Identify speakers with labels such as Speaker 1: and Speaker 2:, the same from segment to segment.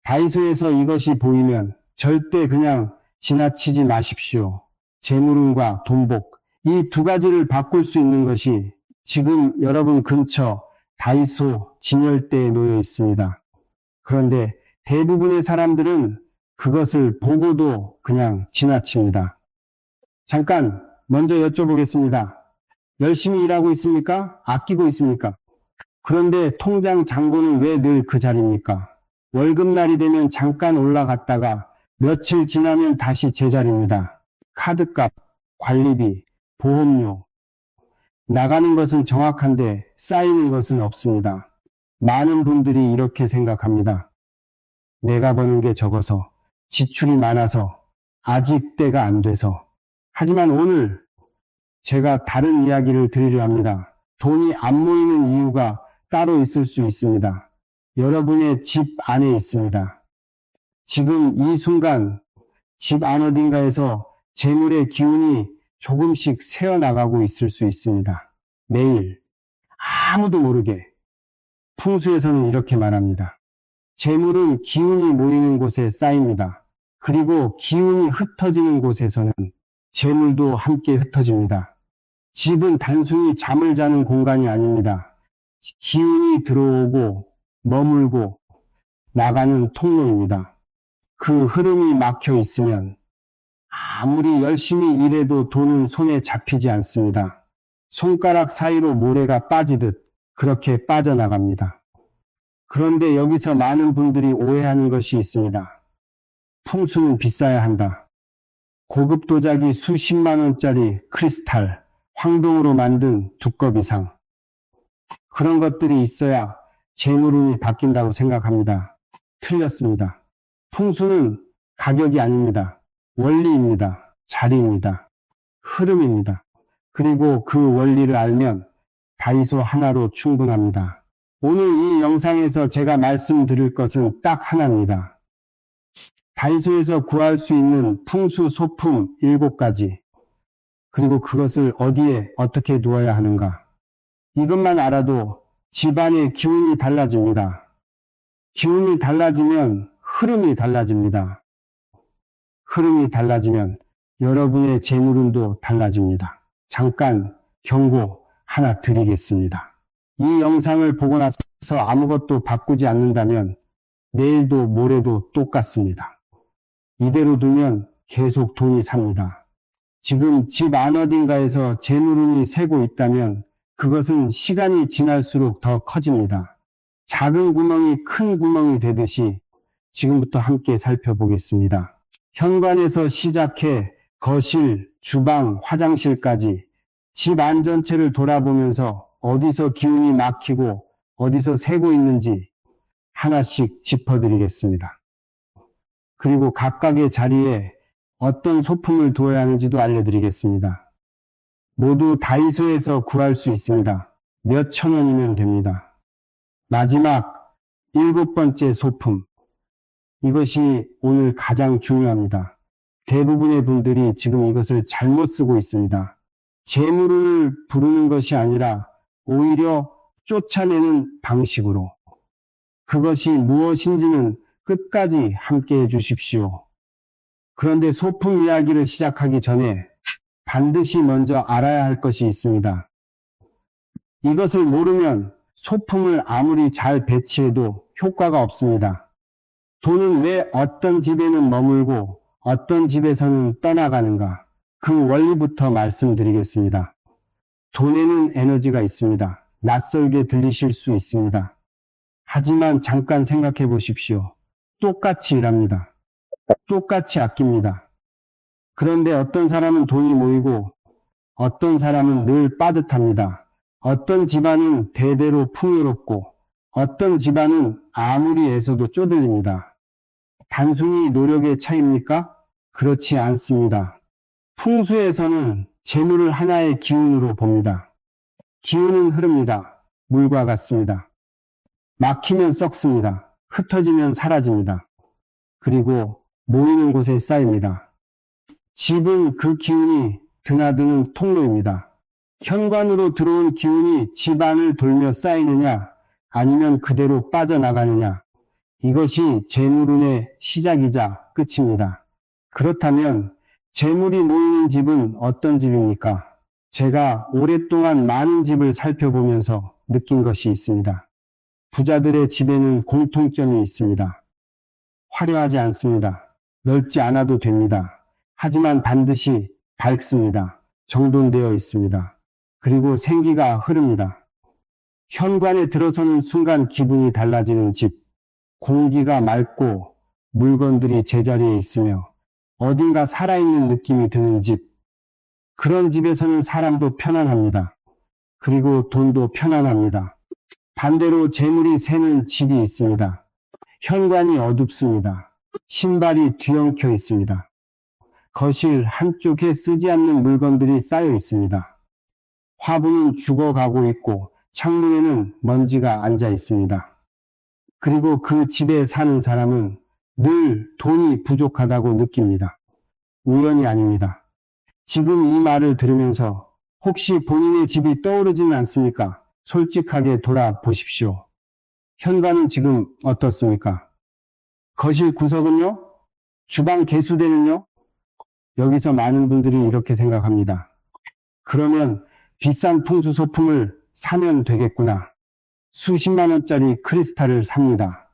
Speaker 1: 다이소에서 이것이 보이면 절대 그냥 지나치지 마십시오. 재물운과 돈복, 이 두 가지를 바꿀 수 있는 것이 지금 여러분 근처 다이소 진열대에 놓여 있습니다. 그런데 대부분의 사람들은 그것을 보고도 그냥 지나칩니다. 잠깐 먼저 여쭤보겠습니다. 열심히 일하고 있습니까? 아끼고 있습니까? 그런데 통장 잔고는 왜 늘 그 자리입니까? 월급날이 되면 잠깐 올라갔다가 며칠 지나면 다시 제자리입니다. 카드값, 관리비, 보험료. 나가는 것은 정확한데 쌓이는 것은 없습니다. 많은 분들이 이렇게 생각합니다. 내가 버는 게 적어서, 지출이 많아서, 아직 때가 안 돼서. 하지만 오늘 제가 다른 이야기를 드리려 합니다. 돈이 안 모이는 이유가 따로 있을 수 있습니다. 여러분의 집 안에 있습니다. 지금 이 순간 집 안 어딘가에서 재물의 기운이 조금씩 새어나가고 있을 수 있습니다. 매일 아무도 모르게. 풍수에서는 이렇게 말합니다. 재물은 기운이 모이는 곳에 쌓입니다. 그리고 기운이 흩어지는 곳에서는 재물도 함께 흩어집니다. 집은 단순히 잠을 자는 공간이 아닙니다. 기운이 들어오고 머물고 나가는 통로입니다. 그 흐름이 막혀 있으면 아무리 열심히 일해도 돈은 손에 잡히지 않습니다. 손가락 사이로 모래가 빠지듯 그렇게 빠져나갑니다. 그런데 여기서 많은 분들이 오해하는 것이 있습니다. 풍수는 비싸야 한다. 고급 도자기 수십만 원짜리 크리스탈, 황동으로 만든 두꺼비상. 그런 것들이 있어야 재물운이 바뀐다고 생각합니다. 틀렸습니다. 풍수는 가격이 아닙니다. 원리입니다. 자리입니다. 흐름입니다. 그리고 그 원리를 알면 다이소 하나로 충분합니다. 오늘 이 영상에서 제가 말씀드릴 것은 딱 하나입니다. 다이소에서 구할 수 있는 풍수 소품 7가지, 그리고 그것을 어디에 어떻게 두어야 하는가. 이것만 알아도 집안의 기운이 달라집니다. 기운이 달라지면 흐름이 달라집니다. 흐름이 달라지면 여러분의 재물운도 달라집니다. 잠깐 경고 하나 드리겠습니다. 이 영상을 보고 나서 아무것도 바꾸지 않는다면 내일도 모레도 똑같습니다. 이대로 두면 계속 돈이 삽니다. 지금 집 안 어딘가에서 재물운이 새고 있다면 그것은 시간이 지날수록 더 커집니다. 작은 구멍이 큰 구멍이 되듯이 지금부터 함께 살펴보겠습니다. 현관에서 시작해 거실, 주방, 화장실까지 집 안 전체를 돌아보면서 어디서 기운이 막히고 어디서 새고 있는지 하나씩 짚어드리겠습니다. 그리고 각각의 자리에 어떤 소품을 두어야 하는지도 알려드리겠습니다. 모두 다이소에서 구할 수 있습니다. 몇천 원이면 됩니다. 마지막 7번째 소품. 이것이 오늘 가장 중요합니다. 대부분의 분들이 지금 이것을 잘못 쓰고 있습니다. 재물을 부르는 것이 아니라 오히려 쫓아내는 방식으로. 그것이 무엇인지는 끝까지 함께 해주십시오. 그런데 소품 이야기를 시작하기 전에 반드시 먼저 알아야 할 것이 있습니다. 이것을 모르면 소품을 아무리 잘 배치해도 효과가 없습니다. 돈은 왜 어떤 집에는 머물고 어떤 집에서는 떠나가는가? 그 원리부터 말씀드리겠습니다. 돈에는 에너지가 있습니다. 낯설게 들리실 수 있습니다. 하지만 잠깐 생각해 보십시오. 똑같이 일합니다. 똑같이 아낍니다. 그런데 어떤 사람은 돈이 모이고 어떤 사람은 늘 빠듯합니다. 어떤 집안은 대대로 풍요롭고 어떤 집안은 아무리 애써도 쪼들립니다. 단순히 노력의 차이입니까? 그렇지 않습니다. 풍수에서는 재물을 하나의 기운으로 봅니다. 기운은 흐릅니다. 물과 같습니다. 막히면 썩습니다. 흩어지면 사라집니다. 그리고 모이는 곳에 쌓입니다. 집은 그 기운이 드나드는 통로입니다. 현관으로 들어온 기운이 집안을 돌며 쌓이느냐 아니면 그대로 빠져나가느냐, 이것이 재물운의 시작이자 끝입니다. 그렇다면 재물이 모이는 집은 어떤 집입니까? 제가 오랫동안 많은 집을 살펴보면서 느낀 것이 있습니다. 부자들의 집에는 공통점이 있습니다. 화려하지 않습니다. 넓지 않아도 됩니다. 하지만 반드시 밝습니다. 정돈되어 있습니다. 그리고 생기가 흐릅니다. 현관에 들어서는 순간 기분이 달라지는 집, 공기가 맑고 물건들이 제자리에 있으며 어딘가 살아있는 느낌이 드는 집, 그런 집에서는 사람도 편안합니다. 그리고 돈도 편안합니다. 반대로 재물이 새는 집이 있습니다. 현관이 어둡습니다. 신발이 뒤엉켜 있습니다. 거실 한쪽에 쓰지 않는 물건들이 쌓여 있습니다. 화분은 죽어가고 있고 창문에는 먼지가 앉아 있습니다. 그리고 그 집에 사는 사람은 늘 돈이 부족하다고 느낍니다. 우연이 아닙니다. 지금 이 말을 들으면서 혹시 본인의 집이 떠오르지는 않습니까? 솔직하게 돌아보십시오. 현관은 지금 어떻습니까? 거실 구석은요? 주방 개수대는요? 여기서 많은 분들이 이렇게 생각합니다. 그러면 비싼 풍수 소품을 사면 되겠구나. 수십만 원짜리 크리스탈을 삽니다.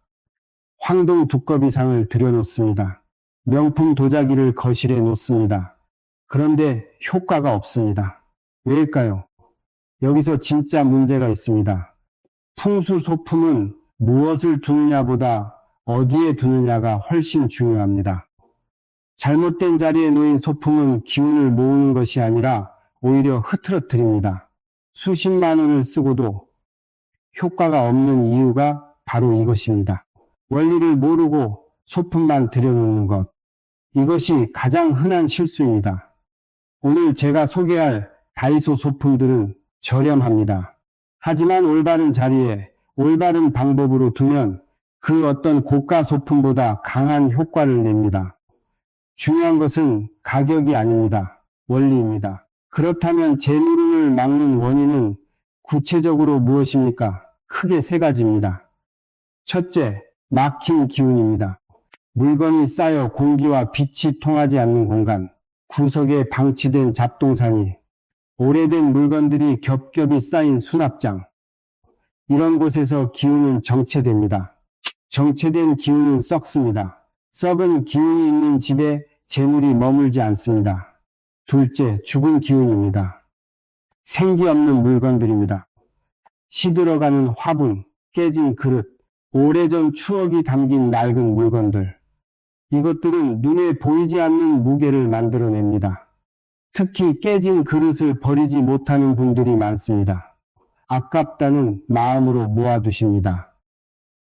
Speaker 1: 황동 두꺼비상을 들여놓습니다. 명품 도자기를 거실에 놓습니다. 그런데 효과가 없습니다. 왜일까요? 여기서 진짜 문제가 있습니다. 풍수 소품은 무엇을 두느냐보다 어디에 두느냐가 훨씬 중요합니다. 잘못된 자리에 놓인 소품은 기운을 모으는 것이 아니라 오히려 흐트러뜨립니다. 수십만 원을 쓰고도 효과가 없는 이유가 바로 이것입니다. 원리를 모르고 소품만 들여놓는 것. 이것이 가장 흔한 실수입니다. 오늘 제가 소개할 다이소 소품들은 저렴합니다. 하지만 올바른 자리에 올바른 방법으로 두면 그 어떤 고가 소품보다 강한 효과를 냅니다. 중요한 것은 가격이 아닙니다. 원리입니다. 그렇다면 재물운을 막는 원인은 구체적으로 무엇입니까? 크게 세 가지입니다. 첫째, 막힌 기운입니다. 물건이 쌓여 공기와 빛이 통하지 않는 공간, 구석에 방치된 잡동사니, 오래된 물건들이 겹겹이 쌓인 수납장, 이런 곳에서 기운은 정체됩니다. 정체된 기운은 썩습니다. 썩은 기운이 있는 집에 재물이 머물지 않습니다. 둘째, 죽은 기운입니다. 생기 없는 물건들입니다. 시들어가는 화분, 깨진 그릇, 오래전 추억이 담긴 낡은 물건들. 이것들은 눈에 보이지 않는 무게를 만들어냅니다. 특히 깨진 그릇을 버리지 못하는 분들이 많습니다. 아깝다는 마음으로 모아두십니다.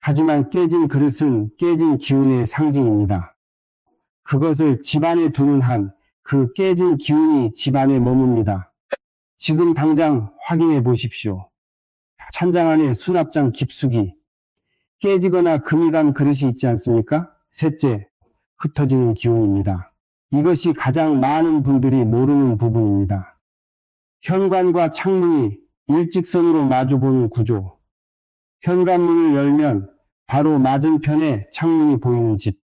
Speaker 1: 하지만 깨진 그릇은 깨진 기운의 상징입니다. 그것을 집안에 두는 한 그 깨진 기운이 집안에 머뭅니다. 지금 당장 확인해 보십시오. 찬장 안에 수납장 깊숙이 깨지거나 금이 간 그릇이 있지 않습니까? 셋째, 흩어지는 기운입니다. 이것이 가장 많은 분들이 모르는 부분입니다. 현관과 창문이 일직선으로 마주보는 구조. 현관문을 열면 바로 맞은편에 창문이 보이는 집.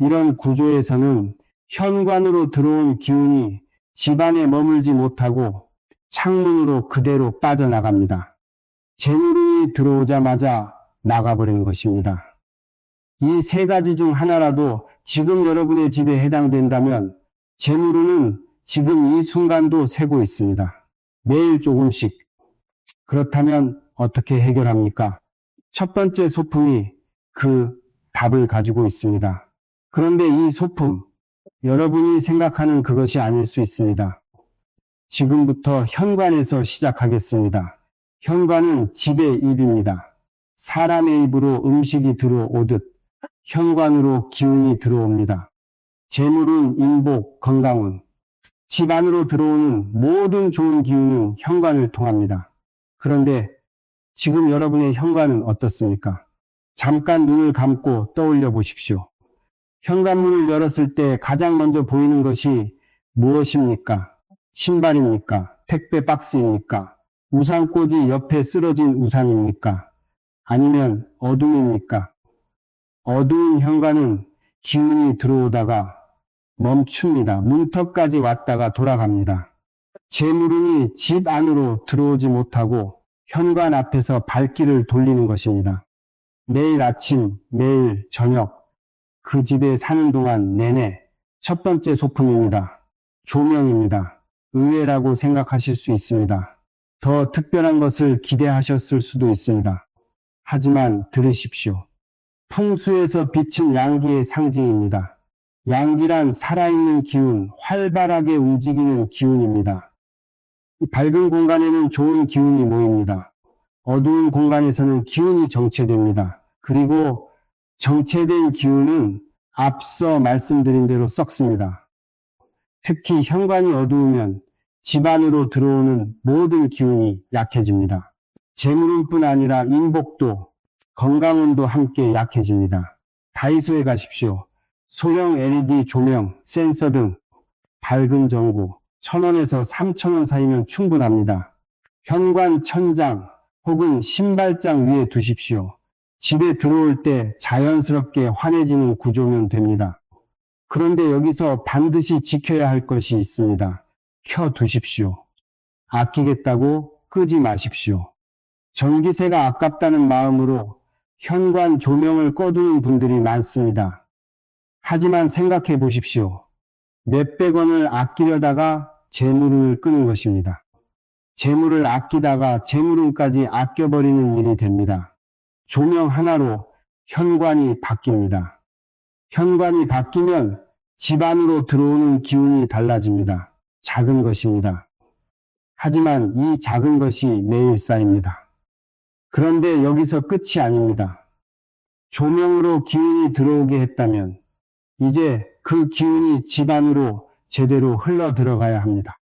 Speaker 1: 이런 구조에서는 현관으로 들어온 기운이 집안에 머물지 못하고 창문으로 그대로 빠져나갑니다. 재물이 들어오자마자 나가버린 것입니다. 이 세 가지 중 하나라도 지금 여러분의 집에 해당된다면 재물운은 지금 이 순간도 새고 있습니다. 매일 조금씩. 그렇다면 어떻게 해결합니까? 첫 번째 소품이 그 답을 가지고 있습니다. 그런데 이 소품, 여러분이 생각하는 그것이 아닐 수 있습니다. 지금부터 현관에서 시작하겠습니다. 현관은 집의 입입니다. 사람의 입으로 음식이 들어오듯 현관으로 기운이 들어옵니다. 재물운, 인복, 건강운, 집 안으로 들어오는 모든 좋은 기운은 현관을 통합니다. 그런데 지금 여러분의 현관은 어떻습니까? 잠깐 눈을 감고 떠올려 보십시오. 현관문을 열었을 때 가장 먼저 보이는 것이 무엇입니까? 신발입니까? 택배 박스입니까? 우산꽂이 옆에 쓰러진 우산입니까? 아니면 어둠입니까? 어두운 현관은 기운이 들어오다가 멈춥니다. 문턱까지 왔다가 돌아갑니다. 재물운이 집 안으로 들어오지 못하고 현관 앞에서 발길을 돌리는 것입니다. 매일 아침, 매일 저녁 그 집에 사는 동안 내내 첫 번째 소품입니다. 조명입니다. 의외라고 생각하실 수 있습니다. 더 특별한 것을 기대하셨을 수도 있습니다. 하지만 들으십시오. 풍수에서 비친 양기의 상징입니다. 양기란 살아있는 기운, 활발하게 움직이는 기운입니다. 밝은 공간에는 좋은 기운이 모입니다. 어두운 공간에서는 기운이 정체됩니다. 그리고 정체된 기운은 앞서 말씀드린 대로 썩습니다. 특히 현관이 어두우면 집 안으로 들어오는 모든 기운이 약해집니다. 재물운뿐 아니라 인복도, 건강운도 함께 약해집니다. 다이소에 가십시오. 소형 LED 조명, 센서 등 밝은 전구 1,000원에서 3,000원 사이면 충분합니다. 현관 천장 혹은 신발장 위에 두십시오. 집에 들어올 때 자연스럽게 환해지는 구조면 됩니다. 그런데 여기서 반드시 지켜야 할 것이 있습니다. 켜두십시오. 아끼겠다고 끄지 마십시오. 전기세가 아깝다는 마음으로 현관 조명을 꺼두는 분들이 많습니다. 하지만 생각해 보십시오. 몇백 원을 아끼려다가 재물운을 끄는 것입니다. 재물을 아끼다가 재물운까지 아껴버리는 일이 됩니다. 조명 하나로 현관이 바뀝니다. 현관이 바뀌면 집 안으로 들어오는 기운이 달라집니다. 작은 것입니다. 하지만 이 작은 것이 매일 쌓입니다. 그런데 여기서 끝이 아닙니다. 조명으로 기운이 들어오게 했다면 이제 그 기운이 집 안으로 제대로 흘러 들어가야 합니다.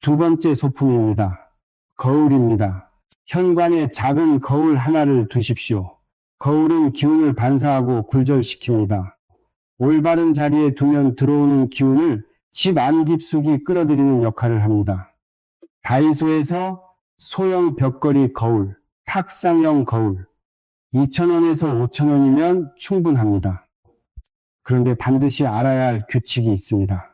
Speaker 1: 두 번째 소품입니다. 거울입니다. 현관에 작은 거울 하나를 두십시오. 거울은 기운을 반사하고 굴절시킵니다. 올바른 자리에 두면 들어오는 기운을 집 안 깊숙이 끌어들이는 역할을 합니다. 다이소에서 소형 벽걸이 거울, 탁상형 거울 2,000원에서 5,000원이면 충분합니다. 그런데 반드시 알아야 할 규칙이 있습니다.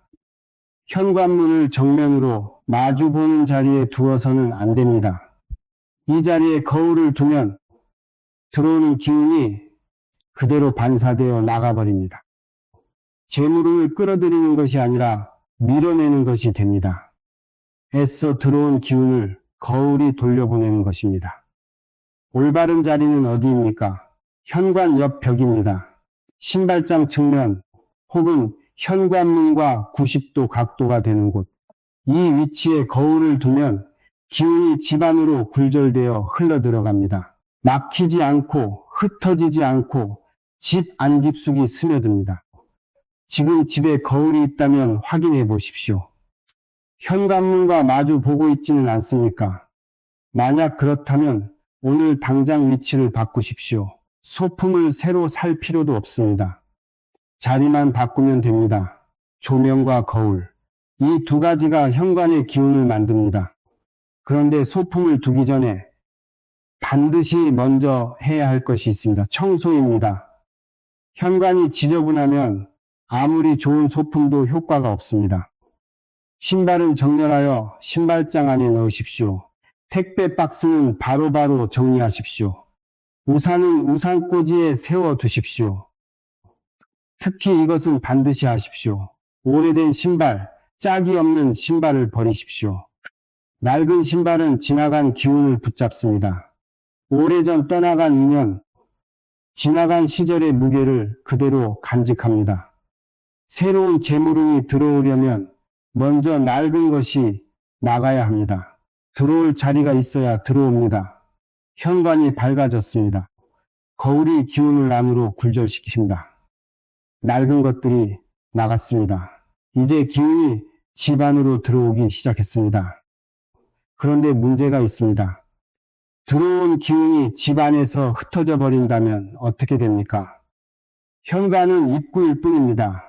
Speaker 1: 현관문을 정면으로 마주보는 자리에 두어서는 안 됩니다. 이 자리에 거울을 두면 들어오는 기운이 그대로 반사되어 나가버립니다. 재물운을 끌어들이는 것이 아니라 밀어내는 것이 됩니다. 애써 들어온 기운을 거울이 돌려보내는 것입니다. 올바른 자리는 어디입니까? 현관 옆 벽입니다. 신발장 측면 혹은 현관문과 90도 각도가 되는 곳. 이 위치에 거울을 두면 기운이 집 안으로 굴절되어 흘러 들어갑니다. 막히지 않고 흩어지지 않고 집 안 깊숙이 스며듭니다. 지금 집에 거울이 있다면 확인해 보십시오. 현관문과 마주 보고 있지는 않습니까? 만약 그렇다면 오늘 당장 위치를 바꾸십시오. 소품을 새로 살 필요도 없습니다. 자리만 바꾸면 됩니다. 조명과 거울. 이 두 가지가 현관의 기운을 만듭니다. 그런데 소품을 두기 전에 반드시 먼저 해야 할 것이 있습니다. 청소입니다. 현관이 지저분하면 아무리 좋은 소품도 효과가 없습니다. 신발은 정렬하여 신발장 안에 넣으십시오. 택배 박스는 바로바로 정리하십시오. 우산은 우산꽂이에 세워 두십시오. 특히 이것은 반드시 하십시오. 오래된 신발, 짝이 없는 신발을 버리십시오. 낡은 신발은 지나간 기운을 붙잡습니다. 오래전 떠나간 인연, 지나간 시절의 무게를 그대로 간직합니다. 새로운 재물운이 들어오려면 먼저 낡은 것이 나가야 합니다. 들어올 자리가 있어야 들어옵니다. 현관이 밝아졌습니다. 거울이 기운을 안으로 굴절시킵니다. 낡은 것들이 나갔습니다. 이제 기운이 집 안으로 들어오기 시작했습니다. 그런데 문제가 있습니다. 들어온 기운이 집 안에서 흩어져 버린다면 어떻게 됩니까? 현관은 입구일 뿐입니다.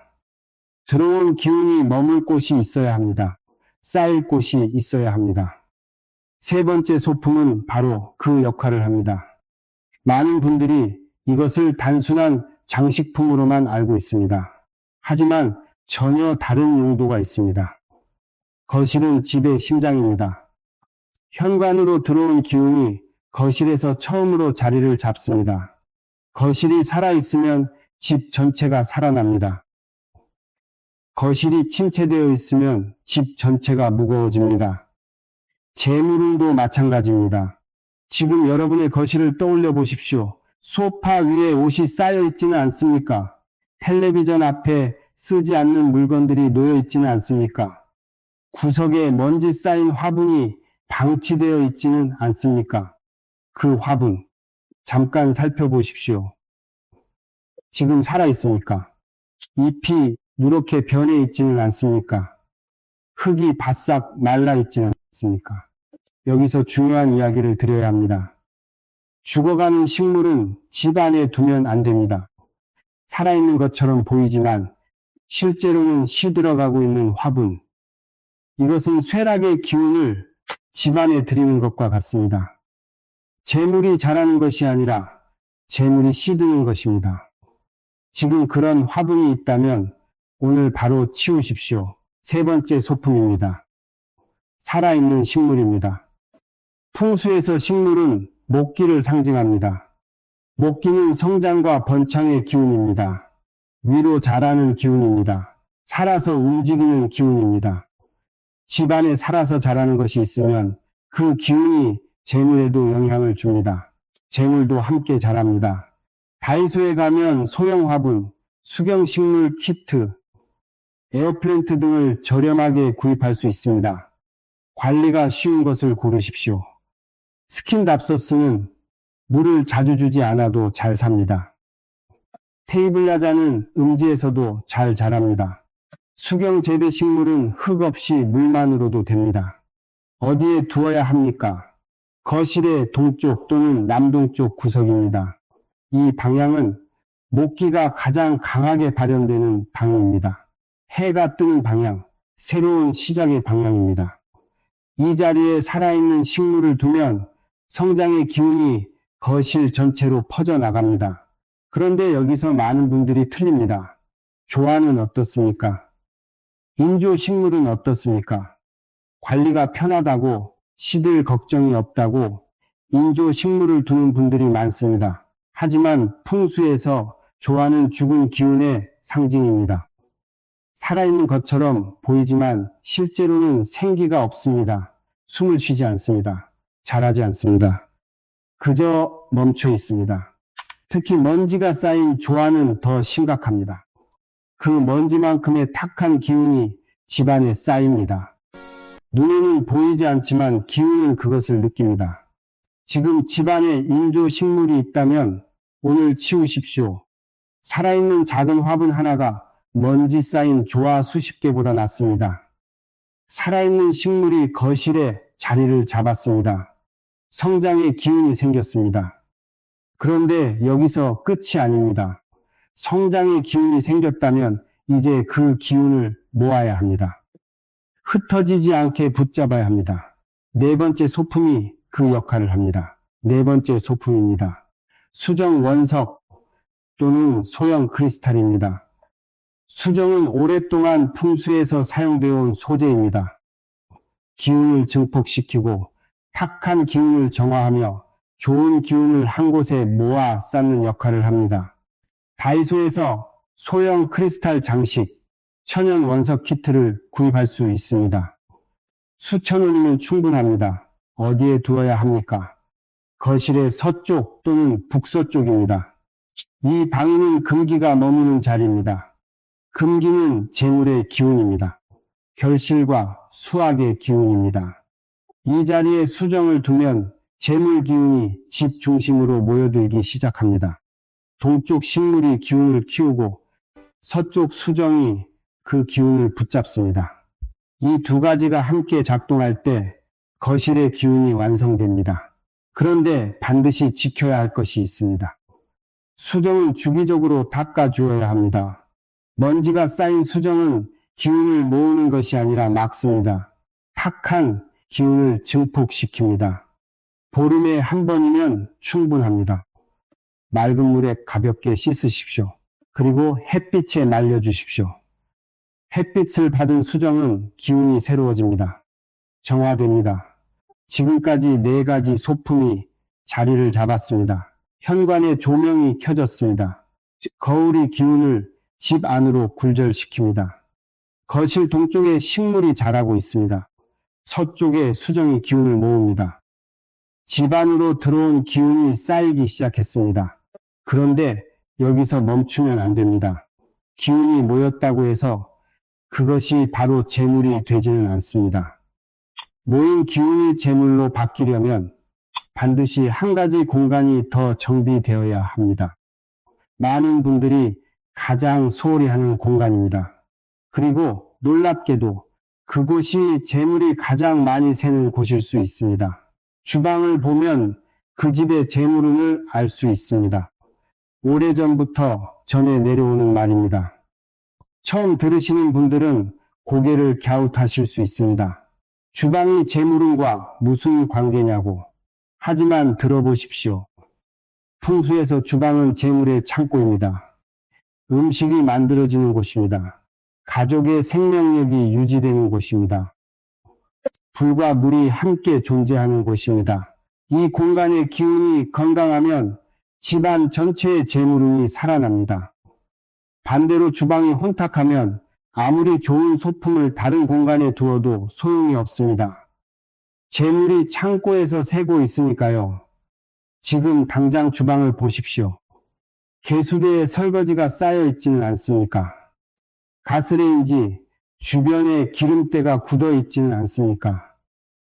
Speaker 1: 들어온 기운이 머물 곳이 있어야 합니다. 쌓일 곳이 있어야 합니다. 세 번째 소품은 바로 그 역할을 합니다. 많은 분들이 이것을 단순한 장식품으로만 알고 있습니다. 하지만 전혀 다른 용도가 있습니다. 거실은 집의 심장입니다. 현관으로 들어온 기운이 거실에서 처음으로 자리를 잡습니다. 거실이 살아있으면 집 전체가 살아납니다. 거실이 침체되어 있으면 집 전체가 무거워집니다. 재물운도 마찬가지입니다. 지금 여러분의 거실을 떠올려 보십시오. 소파 위에 옷이 쌓여 있지는 않습니까? 텔레비전 앞에 쓰지 않는 물건들이 놓여 있지는 않습니까? 구석에 먼지 쌓인 화분이 방치되어 있지는 않습니까? 그 화분, 잠깐 살펴보십시오. 지금 살아있습니까? 잎이 누렇게 변해 있지는 않습니까? 흙이 바싹 말라 있지는 않습니까? 여기서 중요한 이야기를 드려야 합니다. 죽어가는 식물은 집 안에 두면 안 됩니다. 살아있는 것처럼 보이지만 실제로는 시들어가고 있는 화분. 이것은 쇠락의 기운을 집 안에 들이는 것과 같습니다. 재물이 자라는 것이 아니라 재물이 시드는 것입니다. 지금 그런 화분이 있다면 오늘 바로 치우십시오. 세 번째 소품입니다. 살아있는 식물입니다. 풍수에서 식물은 목기를 상징합니다. 목기는 성장과 번창의 기운입니다. 위로 자라는 기운입니다. 살아서 움직이는 기운입니다. 집안에 살아서 자라는 것이 있으면 그 기운이 재물에도 영향을 줍니다. 재물도 함께 자랍니다. 다이소에 가면 소형 화분, 수경식물 키트, 에어플랜트 등을 저렴하게 구입할 수 있습니다. 관리가 쉬운 것을 고르십시오. 스킨답소스는 물을 자주 주지 않아도 잘 삽니다. 테이블 야자는 음지에서도 잘 자랍니다. 수경 재배 식물은 흙 없이 물만으로도 됩니다. 어디에 두어야 합니까? 거실의 동쪽 또는 남동쪽 구석입니다. 이 방향은 목기가 가장 강하게 발현되는 방향입니다. 해가 뜨는 방향, 새로운 시작의 방향입니다. 이 자리에 살아있는 식물을 두면 성장의 기운이 거실 전체로 퍼져나갑니다. 그런데 여기서 많은 분들이 틀립니다. 조화는 어떻습니까? 인조식물은 어떻습니까? 관리가 편하다고 시들 걱정이 없다고 인조식물을 두는 분들이 많습니다. 하지만 풍수에서 조화는 죽은 기운의 상징입니다. 살아있는 것처럼 보이지만 실제로는 생기가 없습니다. 숨을 쉬지 않습니다. 자라지 않습니다. 그저 멈춰 있습니다. 특히 먼지가 쌓인 조화는 더 심각합니다. 그 먼지만큼의 탁한 기운이 집안에 쌓입니다. 눈에는 보이지 않지만 기운은 그것을 느낍니다. 지금 집안에 인조식물이 있다면 오늘 치우십시오. 살아있는 작은 화분 하나가 먼지 쌓인 조화 수십 개보다 낫습니다. 살아있는 식물이 거실에 자리를 잡았습니다. 성장의 기운이 생겼습니다. 그런데 여기서 끝이 아닙니다. 성장의 기운이 생겼다면 이제 그 기운을 모아야 합니다. 흩어지지 않게 붙잡아야 합니다. 네 번째 소품이 그 역할을 합니다. 네 번째 소품입니다. 수정 원석 또는 소형 크리스탈입니다. 수정은 오랫동안 풍수에서 사용되어 온 소재입니다. 기운을 증폭시키고 탁한 기운을 정화하며 좋은 기운을 한 곳에 모아 쌓는 역할을 합니다. 다이소에서 소형 크리스탈 장식, 천연 원석 키트를 구입할 수 있습니다. 수천 원이면 충분합니다. 어디에 두어야 합니까? 거실의 서쪽 또는 북서쪽입니다. 이 방에는 금기가 머무는 자리입니다. 금기는 재물의 기운입니다. 결실과 수학의 기운입니다. 이 자리에 수정을 두면 재물 기운이 집 중심으로 모여들기 시작합니다. 동쪽 식물이 기운을 키우고 서쪽 수정이 그 기운을 붙잡습니다. 이 두 가지가 함께 작동할 때 거실의 기운이 완성됩니다. 그런데 반드시 지켜야 할 것이 있습니다. 수정은 주기적으로 닦아주어야 합니다. 먼지가 쌓인 수정은 기운을 모으는 것이 아니라 막습니다. 탁한 기운을 증폭시킵니다. 보름에 한 번이면 충분합니다. 맑은 물에 가볍게 씻으십시오. 그리고 햇빛에 날려주십시오. 햇빛을 받은 수정은 기운이 새로워집니다. 정화됩니다. 지금까지 4가지 소품이 자리를 잡았습니다. 현관에 조명이 켜졌습니다. 거울이 기운을 집 안으로 굴절시킵니다. 거실 동쪽에 식물이 자라고 있습니다. 서쪽에 수정이 기운을 모읍니다. 집 안으로 들어온 기운이 쌓이기 시작했습니다. 그런데 여기서 멈추면 안 됩니다. 기운이 모였다고 해서 그것이 바로 재물이 되지는 않습니다. 모인 기운이 재물로 바뀌려면 반드시 한 가지 공간이 더 정비되어야 합니다. 많은 분들이 가장 소홀히 하는 공간입니다. 그리고 놀랍게도 그곳이 재물이 가장 많이 새는 곳일 수 있습니다. 주방을 보면 그 집의 재물운을 알 수 있습니다. 오래전부터 전해 내려오는 말입니다. 처음 들으시는 분들은 고개를 갸웃하실 수 있습니다. 주방이 재물운과 무슨 관계냐고. 하지만 들어보십시오. 풍수에서 주방은 재물의 창고입니다. 음식이 만들어지는 곳입니다. 가족의 생명력이 유지되는 곳입니다. 불과 물이 함께 존재하는 곳입니다. 이 공간의 기운이 건강하면 집안 전체의 재물운이 살아납니다. 반대로 주방이 혼탁하면 아무리 좋은 소품을 다른 공간에 두어도 소용이 없습니다. 재물이 창고에서 새고 있으니까요. 지금 당장 주방을 보십시오. 개수대에 설거지가 쌓여 있지는 않습니까? 가스레인지 주변에 기름때가 굳어 있지는 않습니까?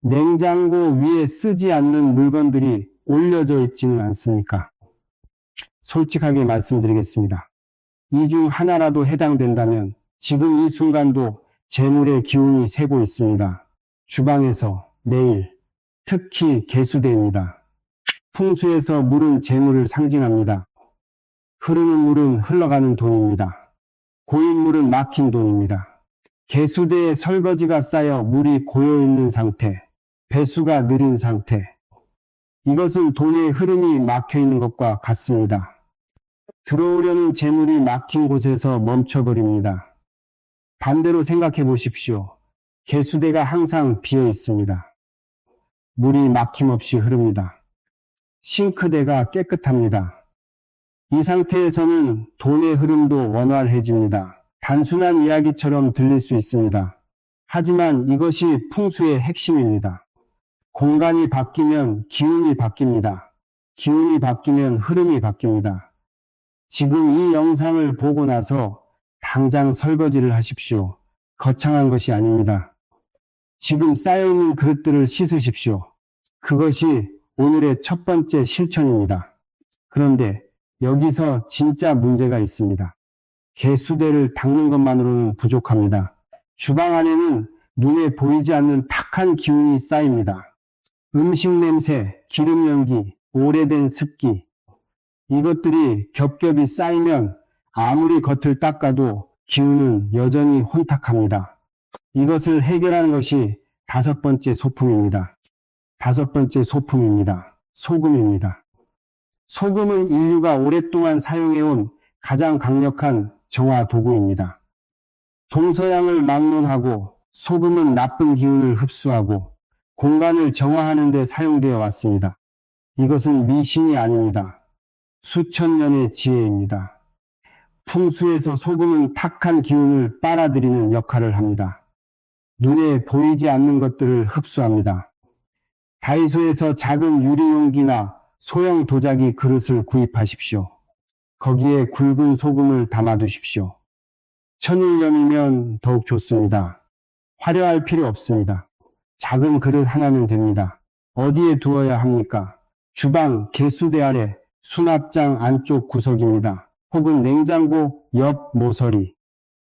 Speaker 1: 냉장고 위에 쓰지 않는 물건들이 올려져 있지는 않습니까? 솔직하게 말씀드리겠습니다. 이 중 하나라도 해당된다면 지금 이 순간도 재물의 기운이 새고 있습니다. 주방에서 매일, 특히 개수대입니다. 풍수에서 물은 재물을 상징합니다. 흐르는 물은 흘러가는 돈입니다. 고인 물은 막힌 돈입니다. 개수대에 설거지가 쌓여 물이 고여있는 상태, 배수가 느린 상태, 이것은 돈의 흐름이 막혀있는 것과 같습니다. 들어오려는 재물이 막힌 곳에서 멈춰버립니다. 반대로 생각해 보십시오. 개수대가 항상 비어 있습니다. 물이 막힘없이 흐릅니다. 싱크대가 깨끗합니다. 이 상태에서는 돈의 흐름도 원활해집니다. 단순한 이야기처럼 들릴 수 있습니다. 하지만 이것이 풍수의 핵심입니다. 공간이 바뀌면 기운이 바뀝니다. 기운이 바뀌면 흐름이 바뀝니다. 지금 이 영상을 보고 나서 당장 설거지를 하십시오. 거창한 것이 아닙니다. 지금 쌓여있는 그릇들을 씻으십시오. 그것이 오늘의 첫 번째 실천입니다. 그런데 여기서 진짜 문제가 있습니다. 개수대를 닦는 것만으로는 부족합니다. 주방 안에는 눈에 보이지 않는 탁한 기운이 쌓입니다. 음식 냄새, 기름 연기, 오래된 습기, 이것들이 겹겹이 쌓이면 아무리 겉을 닦아도 기운은 여전히 혼탁합니다. 이것을 해결하는 것이 5번째 소품입니다. 5번째 소품입니다. 소금입니다. 소금은 인류가 오랫동안 사용해온 가장 강력한 정화 도구입니다. 동서양을 막론하고 소금은 나쁜 기운을 흡수하고 공간을 정화하는 데 사용되어 왔습니다. 이것은 미신이 아닙니다. 수천 년의 지혜입니다. 풍수에서 소금은 탁한 기운을 빨아들이는 역할을 합니다. 눈에 보이지 않는 것들을 흡수합니다. 다이소에서 작은 유리용기나 소형 도자기 그릇을 구입하십시오. 거기에 굵은 소금을 담아두십시오. 천일염이면 더욱 좋습니다. 화려할 필요 없습니다. 작은 그릇 하나면 됩니다. 어디에 두어야 합니까? 주방 개수대 아래 수납장 안쪽 구석입니다. 혹은 냉장고 옆 모서리.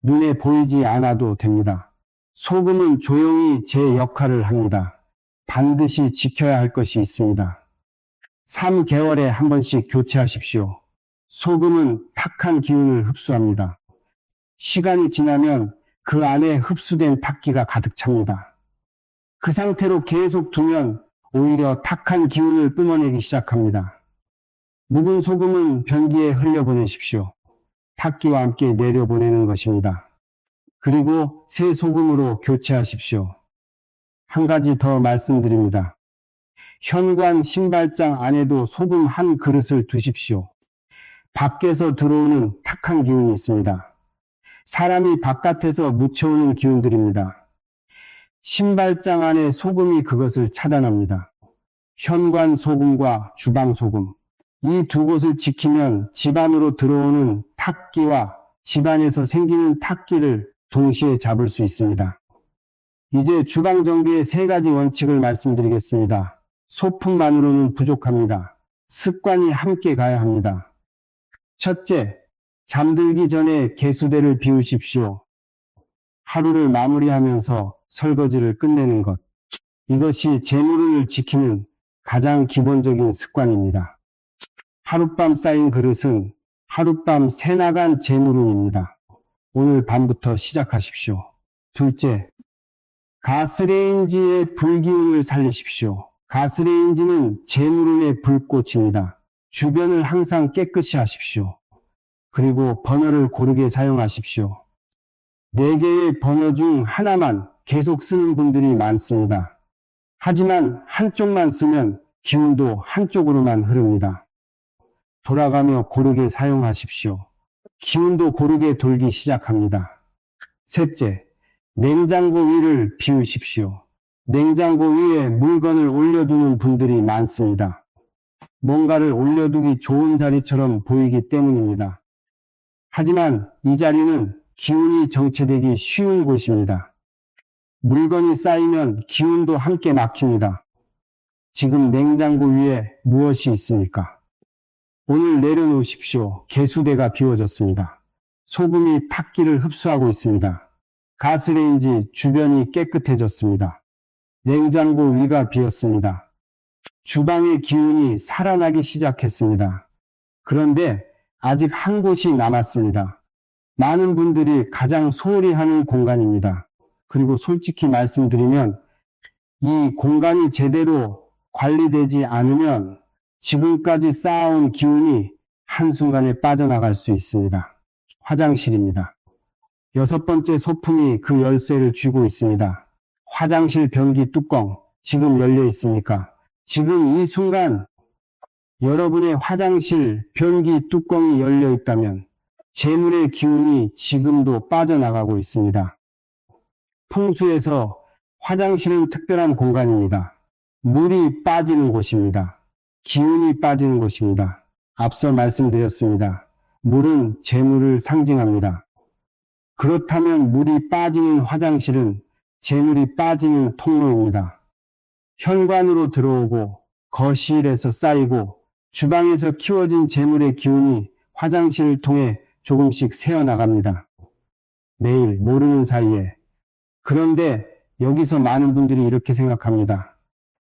Speaker 1: 눈에 보이지 않아도 됩니다. 소금은 조용히 제 역할을 합니다. 반드시 지켜야 할 것이 있습니다. 3개월에 한 번씩 교체하십시오. 소금은 탁한 기운을 흡수합니다. 시간이 지나면 그 안에 흡수된 탁기가 가득 찹니다. 그 상태로 계속 두면 오히려 탁한 기운을 뿜어내기 시작합니다. 묵은 소금은 변기에 흘려보내십시오. 탁기와 함께 내려보내는 것입니다. 그리고 새 소금으로 교체하십시오. 한 가지 더 말씀드립니다. 현관 신발장 안에도 소금 한 그릇을 두십시오. 밖에서 들어오는 탁한 기운이 있습니다. 사람이 바깥에서 묻혀오는 기운들입니다. 신발장 안에 소금이 그것을 차단합니다. 현관 소금과 주방 소금, 이 두 곳을 지키면 집안으로 들어오는 탁기와 집안에서 생기는 탁기를 동시에 잡을 수 있습니다. 이제 주방 정비의 세 가지 원칙을 말씀드리겠습니다. 소품만으로는 부족합니다. 습관이 함께 가야 합니다. 첫째, 잠들기 전에 개수대를 비우십시오. 하루를 마무리하면서 설거지를 끝내는 것. 이것이 재물운을 지키는 가장 기본적인 습관입니다. 하룻밤 쌓인 그릇은 하룻밤 새나간 재물운입니다. 오늘 밤부터 시작하십시오. 둘째, 가스레인지의 불기운을 살리십시오. 가스레인지는 재물운의 불꽃입니다. 주변을 항상 깨끗이 하십시오. 그리고 버너를 고르게 사용하십시오. 4개의 버너 중 하나만 계속 쓰는 분들이 많습니다. 하지만 한쪽만 쓰면 기운도 한쪽으로만 흐릅니다. 돌아가며 고르게 사용하십시오. 기운도 고르게 돌기 시작합니다. 셋째, 냉장고 위를 비우십시오. 냉장고 위에 물건을 올려두는 분들이 많습니다. 뭔가를 올려두기 좋은 자리처럼 보이기 때문입니다. 하지만 이 자리는 기운이 정체되기 쉬운 곳입니다. 물건이 쌓이면 기운도 함께 막힙니다. 지금 냉장고 위에 무엇이 있습니까? 오늘 내려놓으십시오. 개수대가 비워졌습니다. 소금이 탁기를 흡수하고 있습니다. 가스레인지 주변이 깨끗해졌습니다. 냉장고 위가 비었습니다. 주방의 기운이 살아나기 시작했습니다. 그런데 아직 한 곳이 남았습니다. 많은 분들이 가장 소홀히 하는 공간입니다. 그리고 솔직히 말씀드리면 이 공간이 제대로 관리되지 않으면 지금까지 쌓아온 기운이 한순간에 빠져나갈 수 있습니다. 화장실입니다. 6번째 소품이 그 열쇠를 쥐고 있습니다. 화장실 변기 뚜껑 지금 열려 있습니까? 지금 이 순간 여러분의 화장실 변기 뚜껑이 열려 있다면 재물의 기운이 지금도 빠져나가고 있습니다. 풍수에서 화장실은 특별한 공간입니다. 물이 빠지는 곳입니다. 기운이 빠지는 곳입니다. 앞서 말씀드렸습니다. 물은 재물을 상징합니다. 그렇다면 물이 빠지는 화장실은 재물이 빠지는 통로입니다. 현관으로 들어오고 거실에서 쌓이고 주방에서 키워진 재물의 기운이 화장실을 통해 조금씩 새어나갑니다. 매일 모르는 사이에. 그런데 여기서 많은 분들이 이렇게 생각합니다.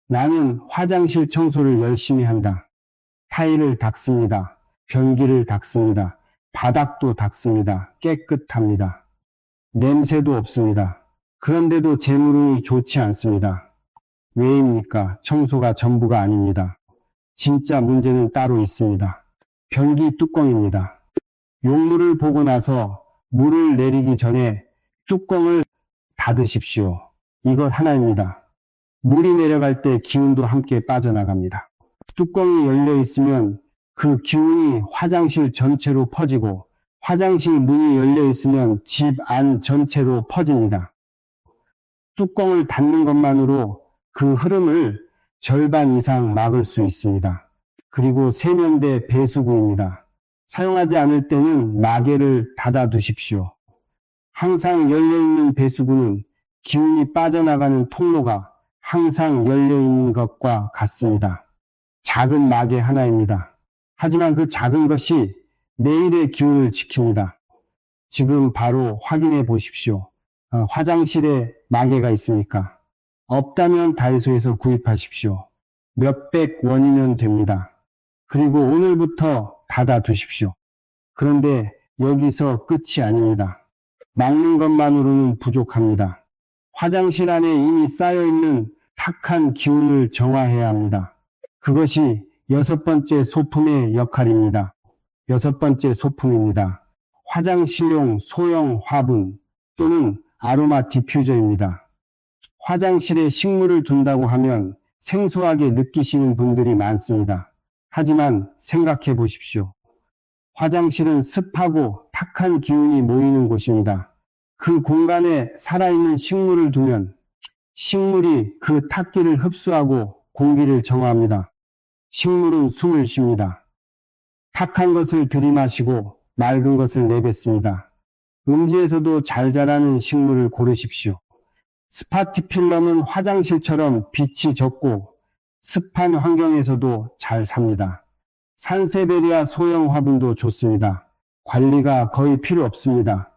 Speaker 1: 나는 화장실 청소를 열심히 한다. 타일을 닦습니다. 변기를 닦습니다. 바닥도 닦습니다. 깨끗합니다. 냄새도 없습니다. 그런데도 재물운이 좋지 않습니다. 왜입니까? 청소가 전부가 아닙니다. 진짜 문제는 따로 있습니다. 변기 뚜껑입니다. 용물을 보고 나서 물을 내리기 전에 뚜껑을 닫으십시오. 이것 하나입니다. 물이 내려갈 때 기운도 함께 빠져나갑니다. 뚜껑이 열려 있으면 그 기운이 화장실 전체로 퍼지고 화장실 문이 열려 있으면 집 안 전체로 퍼집니다. 뚜껑을 닫는 것만으로 그 흐름을 절반 이상 막을 수 있습니다. 그리고 세면대 배수구입니다. 사용하지 않을 때는 마개를 닫아 두십시오. 항상 열려있는 배수구는 기운이 빠져나가는 통로가 항상 열려있는 것과 같습니다. 작은 마개 하나입니다. 하지만 그 작은 것이 내일의 기운을 지킵니다. 지금 바로 확인해 보십시오. 화장실에 마개가 있습니까? 없다면 다이소에서 구입하십시오. 몇백 원이면 됩니다. 그리고 오늘부터 닫아 두십시오. 그런데 여기서 끝이 아닙니다. 막는 것만으로는 부족합니다. 화장실 안에 이미 쌓여있는 탁한 기운을 정화해야 합니다. 그것이 여섯 번째 소품의 역할입니다. 여섯 번째 소품입니다. 화장실용 소형 화분 또는 아로마 디퓨저입니다. 화장실에 식물을 둔다고 하면 생소하게 느끼시는 분들이 많습니다. 하지만 생각해 보십시오. 화장실은 습하고 탁한 기운이 모이는 곳입니다. 그 공간에 살아있는 식물을 두면 식물이 그 탁기를 흡수하고 공기를 정화합니다. 식물은 숨을 쉽니다. 탁한 것을 들이마시고 맑은 것을 내뱉습니다. 음지에서도 잘 자라는 식물을 고르십시오. 스파티필럼은 화장실처럼 빛이 적고 습한 환경에서도 잘 삽니다. 산세베리아 소형 화분도 좋습니다. 관리가 거의 필요 없습니다.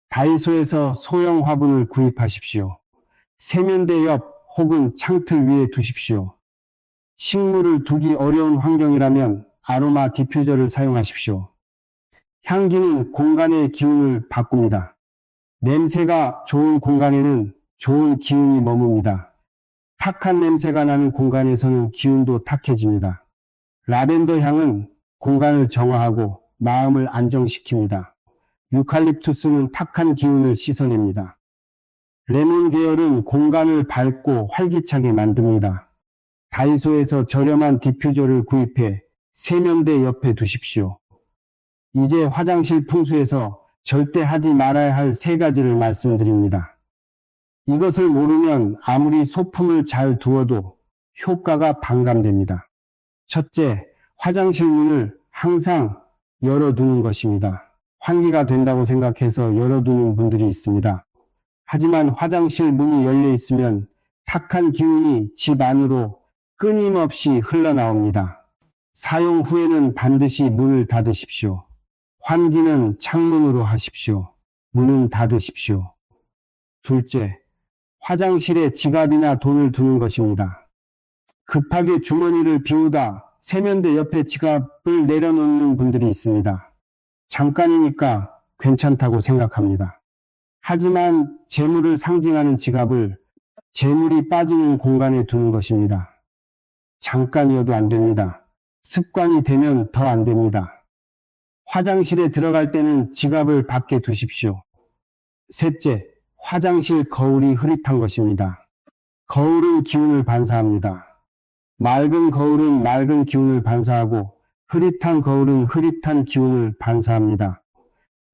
Speaker 1: 다이소에서 소형 화분을 구입하십시오. 세면대 옆 혹은 창틀 위에 두십시오. 식물을 두기 어려운 환경이라면 아로마 디퓨저를 사용하십시오. 향기는 공간의 기운을 바꿉니다. 냄새가 좋은 공간에는 좋은 기운이 머뭅니다. 탁한 냄새가 나는 공간에서는 기운도 탁해집니다. 라벤더 향은 공간을 정화하고 마음을 안정시킵니다. 유칼립투스는 탁한 기운을 씻어냅니다. 레몬 계열은 공간을 밝고 활기차게 만듭니다. 다이소에서 저렴한 디퓨저를 구입해 세면대 옆에 두십시오. 이제 화장실 풍수에서 절대 하지 말아야 할 세 가지를 말씀드립니다. 이것을 모르면 아무리 소품을 잘 두어도 효과가 반감됩니다. 첫째, 화장실 문을 항상 열어두는 것입니다. 환기가 된다고 생각해서 열어두는 분들이 있습니다. 하지만 화장실 문이 열려 있으면 탁한 기운이 집 안으로 끊임없이 흘러나옵니다. 사용 후에는 반드시 문을 닫으십시오. 환기는 창문으로 하십시오. 문은 닫으십시오. 둘째, 화장실에 지갑이나 돈을 두는 것입니다. 급하게 주머니를 비우다 세면대 옆에 지갑을 내려놓는 분들이 있습니다. 잠깐이니까 괜찮다고 생각합니다. 하지만 재물을 상징하는 지갑을 재물이 빠지는 공간에 두는 것입니다. 잠깐이어도 안 됩니다. 습관이 되면 더 안 됩니다. 화장실에 들어갈 때는 지갑을 밖에 두십시오. 셋째, 화장실 거울이 흐릿한 것입니다. 거울은 기운을 반사합니다. 맑은 거울은 맑은 기운을 반사하고 흐릿한 거울은 흐릿한 기운을 반사합니다.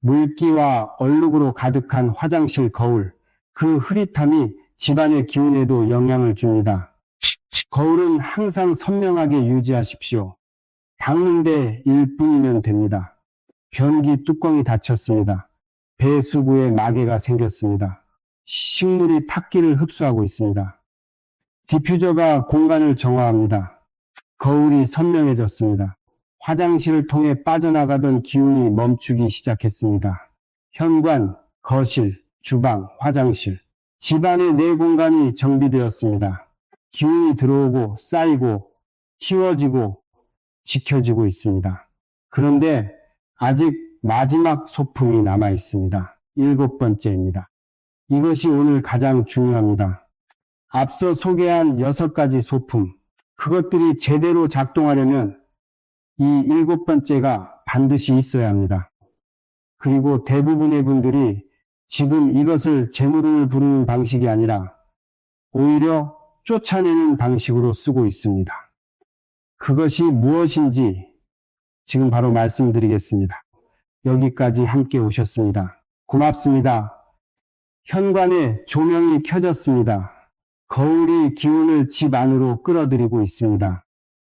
Speaker 1: 물기와 얼룩으로 가득한 화장실 거울, 그 흐릿함이 집안의 기운에도 영향을 줍니다. 거울은 항상 선명하게 유지하십시오. 닦는데 1분이면 됩니다. 변기 뚜껑이 닫혔습니다. 배수구에 마개가 생겼습니다. 식물이 탁기를 흡수하고 있습니다. 디퓨저가 공간을 정화합니다. 거울이 선명해졌습니다. 화장실을 통해 빠져나가던 기운이 멈추기 시작했습니다. 현관, 거실, 주방, 화장실, 집안의 네 공간이 정비되었습니다. 기운이 들어오고 쌓이고 키워지고 지켜지고 있습니다. 그런데 아직 마지막 소품이 남아 있습니다. 일곱 번째입니다. 이것이 오늘 가장 중요합니다. 앞서 소개한 6가지 소품, 그것들이 제대로 작동하려면 이 일곱 번째가 반드시 있어야 합니다. 그리고 대부분의 분들이 지금 이것을 재물을 부르는 방식이 아니라 오히려 쫓아내는 방식으로 쓰고 있습니다. 그것이 무엇인지 지금 바로 말씀드리겠습니다. 여기까지 함께 오셨습니다. 고맙습니다. 현관에 조명이 켜졌습니다. 거울이 기운을 집 안으로 끌어들이고 있습니다.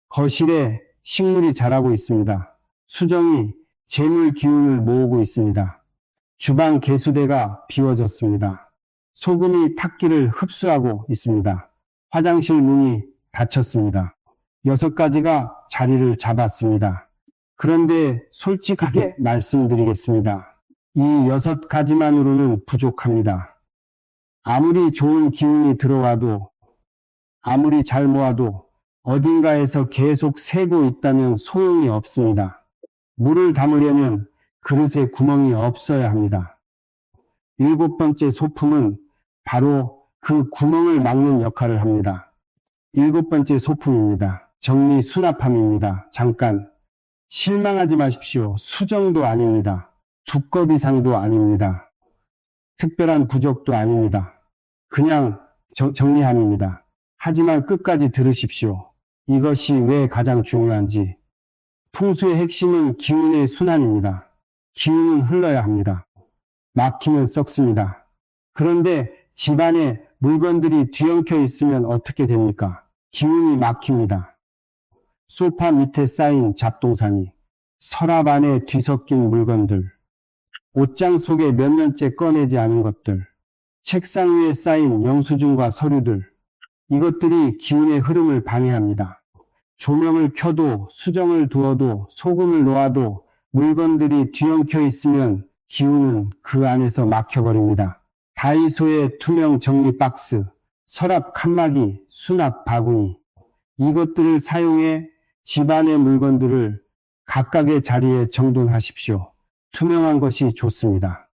Speaker 1: 거실에 식물이 자라고 있습니다. 수정이 재물 기운을 모으고 있습니다. 주방 개수대가 비워졌습니다. 소금이 탁기를 흡수하고 있습니다. 화장실 문이 닫혔습니다. 6가지가 자리를 잡았습니다. 그런데 솔직하게 말씀드리겠습니다. 이 6가지만으로는 부족합니다. 아무리 좋은 기운이 들어와도, 아무리 잘 모아도 어딘가에서 계속 새고 있다면 소용이 없습니다. 물을 담으려면 그릇에 구멍이 없어야 합니다. 7번째 소품은 바로 그 구멍을 막는 역할을 합니다. 7번째 소품입니다. 정리 수납함입니다. 잠깐 실망하지 마십시오. 수정도 아닙니다. 두꺼 비상도 아닙니다. 특별한 부족도 아닙니다. 그냥 정리함입니다. 하지만 끝까지 들으십시오. 이것이 왜 가장 중요한지. 풍수의 핵심은 기운의 순환입니다. 기운은 흘러야 합니다. 막히면 썩습니다. 그런데 집안에 물건들이 뒤엉켜 있으면 어떻게 됩니까? 기운이 막힙니다. 소파 밑에 쌓인 잡동사니, 서랍 안에 뒤섞인 물건들, 옷장 속에 몇 년째 꺼내지 않은 것들, 책상 위에 쌓인 영수증과 서류들, 이것들이 기운의 흐름을 방해합니다. 조명을 켜도 수정을 두어도 소금을 놓아도 물건들이 뒤엉켜 있으면 기운은 그 안에서 막혀버립니다. 다이소의 투명 정리 박스, 서랍 칸막이, 수납 바구니, 이것들을 사용해 집안의 물건들을 각각의 자리에 정돈하십시오. 투명한 것이 좋습니다.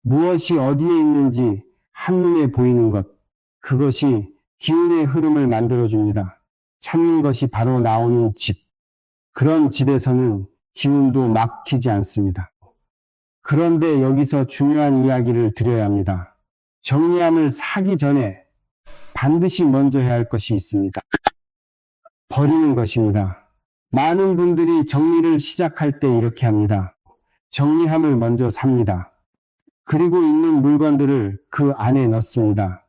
Speaker 1: 무엇이 어디에 있는지 한눈에 보이는 것, 그것이 기운의 흐름을 만들어줍니다. 찾는 것이 바로 나오는 집. 그런 집에서는 기운도 막히지 않습니다. 그런데 여기서 중요한 이야기를 드려야 합니다. 정리함을 사기 전에 반드시 먼저 해야 할 것이 있습니다. 버리는 것입니다. 많은 분들이 정리를 시작할 때 이렇게 합니다. 정리함을 먼저 삽니다. 그리고 있는 물건들을 그 안에 넣습니다.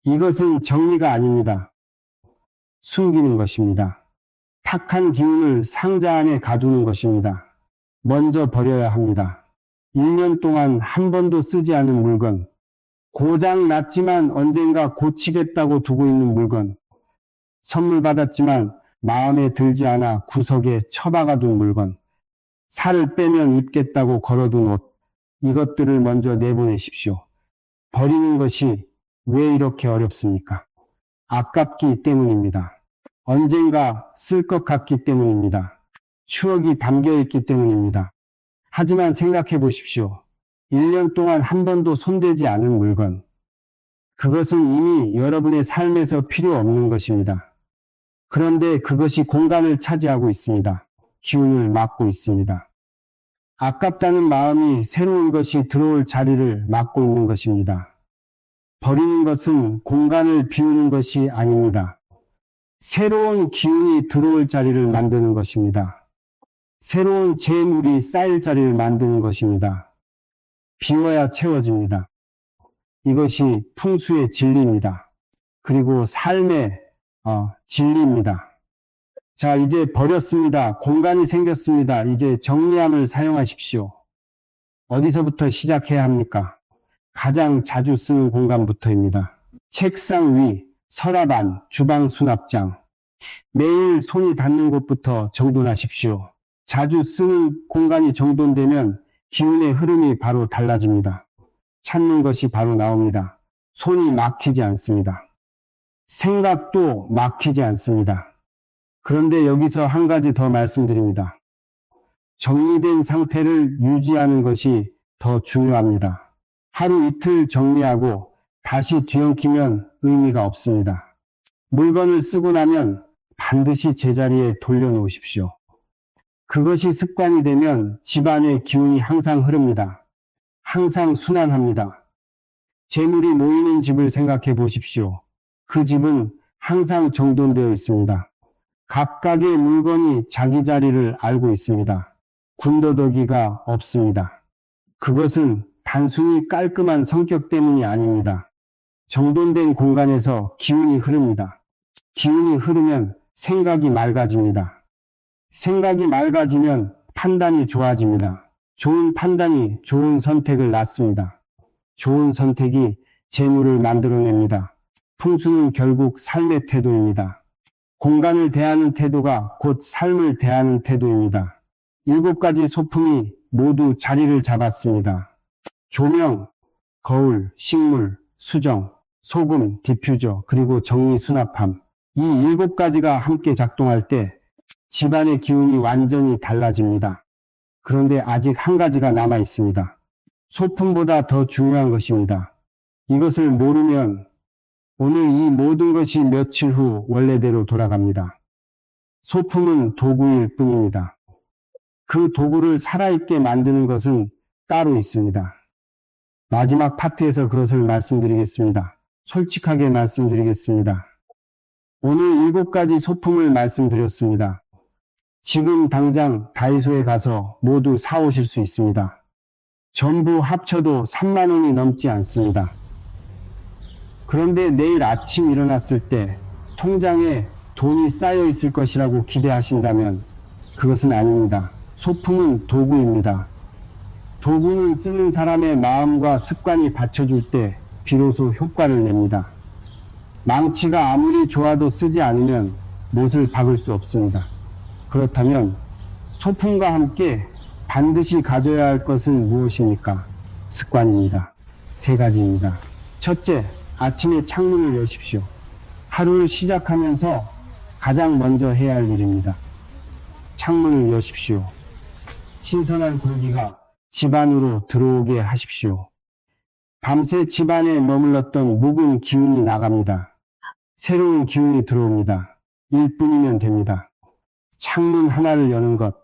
Speaker 1: 이것은 정리가 아닙니다. 숨기는 것입니다. 탁한 기운을 상자 안에 가두는 것입니다. 먼저 버려야 합니다. 1년 동안 한 번도 쓰지 않은 물건, 고장 났지만 언젠가 고치겠다고 두고 있는 물건, 선물 받았지만 마음에 들지 않아 구석에 처박아둔 물건, 살을 빼면 입겠다고 걸어둔 옷, 이것들을 먼저 내보내십시오. 버리는 것이 왜 이렇게 어렵습니까? 아깝기 때문입니다. 언젠가 쓸 것 같기 때문입니다. 추억이 담겨 있기 때문입니다. 하지만 생각해 보십시오. 1년 동안 한 번도 손대지 않은 물건, 그것은 이미 여러분의 삶에서 필요 없는 것입니다. 그런데 그것이 공간을 차지하고 있습니다. 기운을 막고 있습니다. 아깝다는 마음이 새로운 것이 들어올 자리를 막고 있는 것입니다. 버리는 것은 공간을 비우는 것이 아닙니다. 새로운 기운이 들어올 자리를 만드는 것입니다. 새로운 재물이 쌓일 자리를 만드는 것입니다. 비워야 채워집니다. 이것이 풍수의 진리입니다. 그리고 삶의 진리입니다. 자, 이제 버렸습니다. 공간이 생겼습니다. 이제 정리함을 사용하십시오. 어디서부터 시작해야 합니까? 가장 자주 쓰는 공간부터입니다. 책상 위, 서랍 안, 주방 수납장. 매일 손이 닿는 곳부터 정돈하십시오. 자주 쓰는 공간이 정돈되면 기운의 흐름이 바로 달라집니다. 찾는 것이 바로 나옵니다. 손이 막히지 않습니다. 생각도 막히지 않습니다. 그런데 여기서 한 가지 더 말씀드립니다. 정리된 상태를 유지하는 것이 더 중요합니다. 하루 이틀 정리하고 다시 뒤엉키면 의미가 없습니다. 물건을 쓰고 나면 반드시 제자리에 돌려놓으십시오. 그것이 습관이 되면 집안의 기운이 항상 흐릅니다. 항상 순환합니다. 재물이 모이는 집을 생각해 보십시오. 그 집은 항상 정돈되어 있습니다. 각각의 물건이 자기 자리를 알고 있습니다. 군더더기가 없습니다. 그것은 단순히 깔끔한 성격 때문이 아닙니다. 정돈된 공간에서 기운이 흐릅니다. 기운이 흐르면 생각이 맑아집니다. 생각이 맑아지면 판단이 좋아집니다. 좋은 판단이 좋은 선택을 낳습니다. 좋은 선택이 재물을 만들어냅니다. 풍수는 결국 삶의 태도입니다. 공간을 대하는 태도가 곧 삶을 대하는 태도입니다. 7가지 소품이 모두 자리를 잡았습니다. 조명, 거울, 식물, 수정, 소금, 디퓨저, 그리고 정리 수납함. 이 7가지가 함께 작동할 때 집안의 기운이 완전히 달라집니다. 그런데 아직 한 가지가 남아 있습니다. 소품보다 더 중요한 것입니다. 이것을 모르면 오늘 이 모든 것이 며칠 후 원래대로 돌아갑니다. 소품은 도구일 뿐입니다. 그 도구를 살아있게 만드는 것은 따로 있습니다. 마지막 파트에서 그것을 말씀드리겠습니다. 솔직하게 말씀드리겠습니다. 오늘 7가지 소품을 말씀드렸습니다. 지금 당장 다이소에 가서 모두 사오실 수 있습니다. 전부 합쳐도 3만 원이 넘지 않습니다. 그런데 내일 아침 일어났을 때 통장에 돈이 쌓여 있을 것이라고 기대하신다면 그것은 아닙니다. 소품은 도구입니다. 도구는 쓰는 사람의 마음과 습관이 받쳐줄 때 비로소 효과를 냅니다. 망치가 아무리 좋아도 쓰지 않으면 못을 박을 수 없습니다. 그렇다면 소품과 함께 반드시 가져야 할 것은 무엇입니까? 습관입니다. 3가지입니다. 첫째, 아침에 창문을 여십시오. 하루를 시작하면서 가장 먼저 해야 할 일입니다. 창문을 여십시오. 신선한 공기가 집 안으로 들어오게 하십시오. 밤새 집 안에 머물렀던 묵은 기운이 나갑니다. 새로운 기운이 들어옵니다. 1분이면 됩니다. 창문 하나를 여는 것,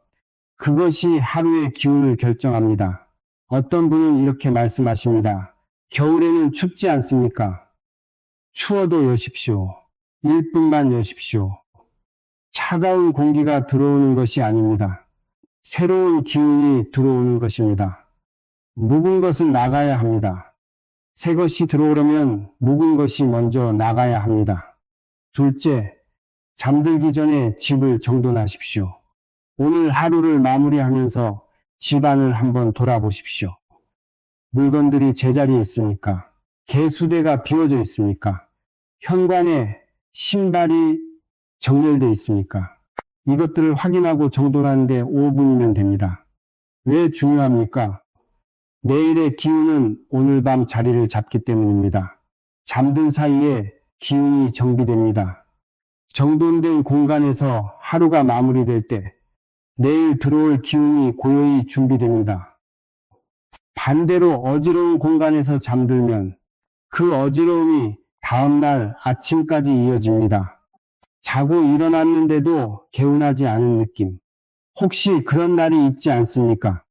Speaker 1: 그것이 하루의 기운을 결정합니다. 어떤 분은 이렇게 말씀하십니다. 겨울에는 춥지 않습니까? 추워도 여십시오. 1분만 여십시오. 차가운 공기가 들어오는 것이 아닙니다. 새로운 기운이 들어오는 것입니다. 묵은 것은 나가야 합니다. 새 것이 들어오려면 묵은 것이 먼저 나가야 합니다. 둘째, 잠들기 전에 집을 정돈하십시오. 오늘 하루를 마무리하면서 집안을 한번 돌아보십시오. 물건들이 제자리에 있습니까? 개수대가 비워져 있습니까? 현관에 신발이 정렬되어 있습니까? 이것들을 확인하고 정돈하는데 5분이면 됩니다. 왜 중요합니까? 내일의 기운은 오늘 밤 자리를 잡기 때문입니다. 잠든 사이에 기운이 정비됩니다. 정돈된 공간에서 하루가 마무리될 때 내일 들어올 기운이 고요히 준비됩니다. 반대로 어지러운 공간에서 잠들면 그 어지러움이 다음날 아침까지 이어집니다. 자고 일어났는데도 개운하지 않은 느낌. 혹시 그런 날이 있지 않습니까?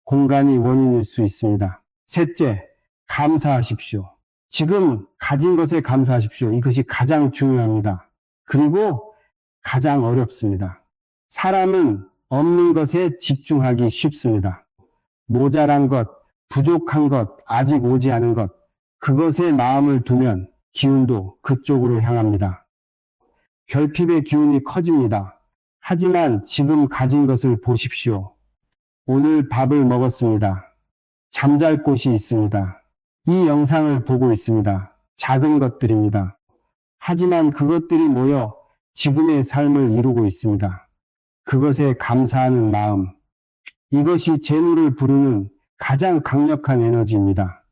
Speaker 1: 공간이 원인일 수 있습니다. 셋째, 감사하십시오. 지금 가진 것에 감사하십시오. 이것이 가장 중요합니다. 그리고 가장 어렵습니다. 사람은 없는 것에 집중하기 쉽습니다. 모자란 것, 부족한 것, 아직 오지 않은 것, 그것에 마음을 두면 기운도 그쪽으로 향합니다. 결핍의 기운이 커집니다. 하지만 지금 가진 것을 보십시오. 오늘 밥을 먹었습니다. 잠잘 곳이 있습니다. 이 영상을 보고 있습니다. 작은 것들입니다. 하지만 그것들이 모여 지금의 삶을 이루고 있습니다. 그것에 감사하는 마음, 이것이 재물을 부르는 가장 강력한 에너지입니다.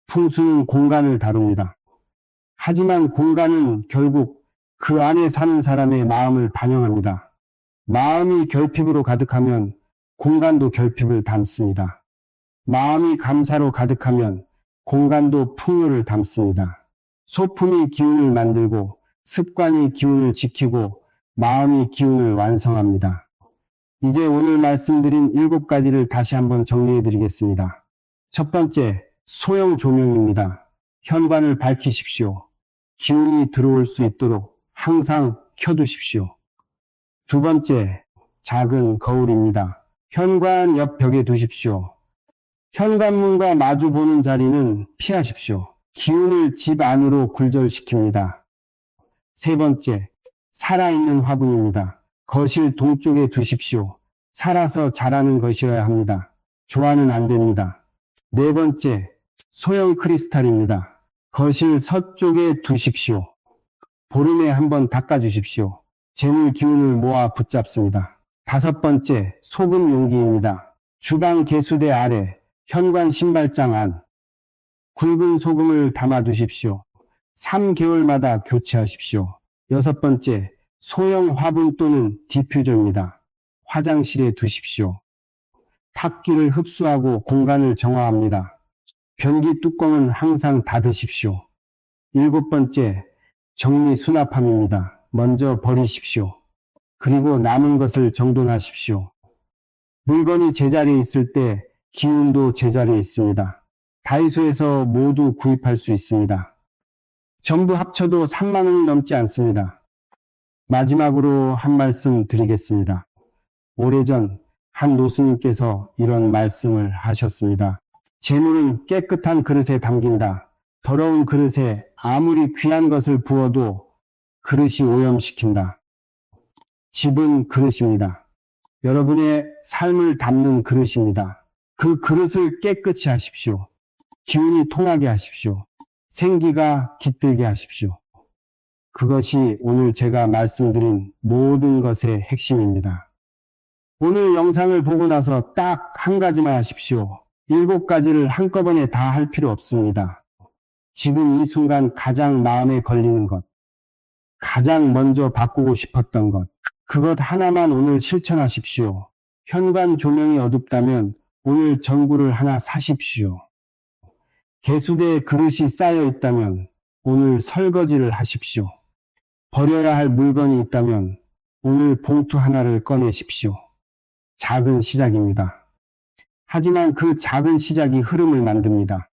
Speaker 1: 풍수는 공간을 다룹니다. 하지만 공간은 결국 그 안에 사는 사람의 마음을 반영합니다. 마음이 결핍으로 가득하면 공간도 결핍을 담습니다. 마음이 감사로 가득하면 공간도 풍요를 담습니다. 소품이 기운을 만들고 습관이 기운을 지키고 마음이 기운을 완성합니다. 이제 오늘 말씀드린 7가지를 다시 한번 정리해 드리겠습니다. 첫 번째, 소형 조명입니다. 현관을 밝히십시오. 기운이 들어올 수 있도록 항상 켜두십시오. 두 번째, 작은 거울입니다. 현관 옆 벽에 두십시오. 현관문과 마주보는 자리는 피하십시오. 기운을 집 안으로 굴절시킵니다. 세 번째, 살아있는 화분입니다. 거실 동쪽에 두십시오. 살아서 자라는 것이어야 합니다. 좋아는 안 됩니다. 네 번째, 소형 크리스탈입니다. 거실 서쪽에 두십시오. 보름에 한번 닦아주십시오. 재물 기운을 모아 붙잡습니다. 다섯 번째, 소금 용기입니다. 주방 개수대 아래, 현관 신발장 안, 굵은 소금을 담아 두십시오. 3개월마다 교체하십시오. 여섯 번째, 소형 화분 또는 디퓨저입니다. 화장실에 두십시오. 탁기를 흡수하고 공간을 정화합니다. 변기 뚜껑은 항상 닫으십시오. 일곱 번째, 정리 수납함입니다. 먼저 버리십시오. 그리고 남은 것을 정돈하십시오. 물건이 제자리에 있을 때 기운도 제자리에 있습니다. 다이소에서 모두 구입할 수 있습니다. 전부 합쳐도 3만 원이 넘지 않습니다. 마지막으로 한 말씀 드리겠습니다. 오래전 한 노스님께서 이런 말씀을 하셨습니다. 재물은 깨끗한 그릇에 담긴다. 더러운 그릇에 아무리 귀한 것을 부어도 그릇이 오염시킨다. 집은 그릇입니다. 여러분의 삶을 담는 그릇입니다. 그 그릇을 깨끗이 하십시오. 기운이 통하게 하십시오. 생기가 깃들게 하십시오. 그것이 오늘 제가 말씀드린 모든 것의 핵심입니다. 오늘 영상을 보고 나서 딱 한 가지만 하십시오. 7가지를 한꺼번에 다 할 필요 없습니다. 지금 이 순간 가장 마음에 걸리는 것, 가장 먼저 바꾸고 싶었던 것, 그것 하나만 오늘 실천하십시오. 현관 조명이 어둡다면 오늘 전구를 하나 사십시오. 개수대에 그릇이 쌓여 있다면 오늘 설거지를 하십시오. 버려야 할 물건이 있다면 오늘 봉투 하나를 꺼내십시오. 작은 시작입니다. 하지만 그 작은 시작이 흐름을 만듭니다.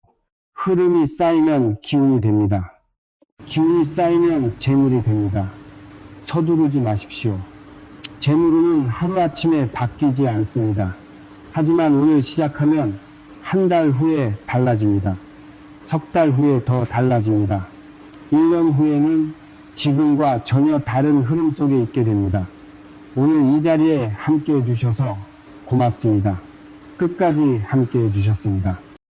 Speaker 1: 흐름이 쌓이면 기운이 됩니다. 기운이 쌓이면 재물이 됩니다. 서두르지 마십시오. 재물은 하루아침에 바뀌지 않습니다. 하지만 오늘 시작하면 한 달 후에 달라집니다. 석 달 후에 더 달라집니다. 1년 후에는 지금과 전혀 다른 흐름 속에 있게 됩니다. 오늘 이 자리에 함께 해주셔서 고맙습니다. 끝까지 함께 해주셨습니다.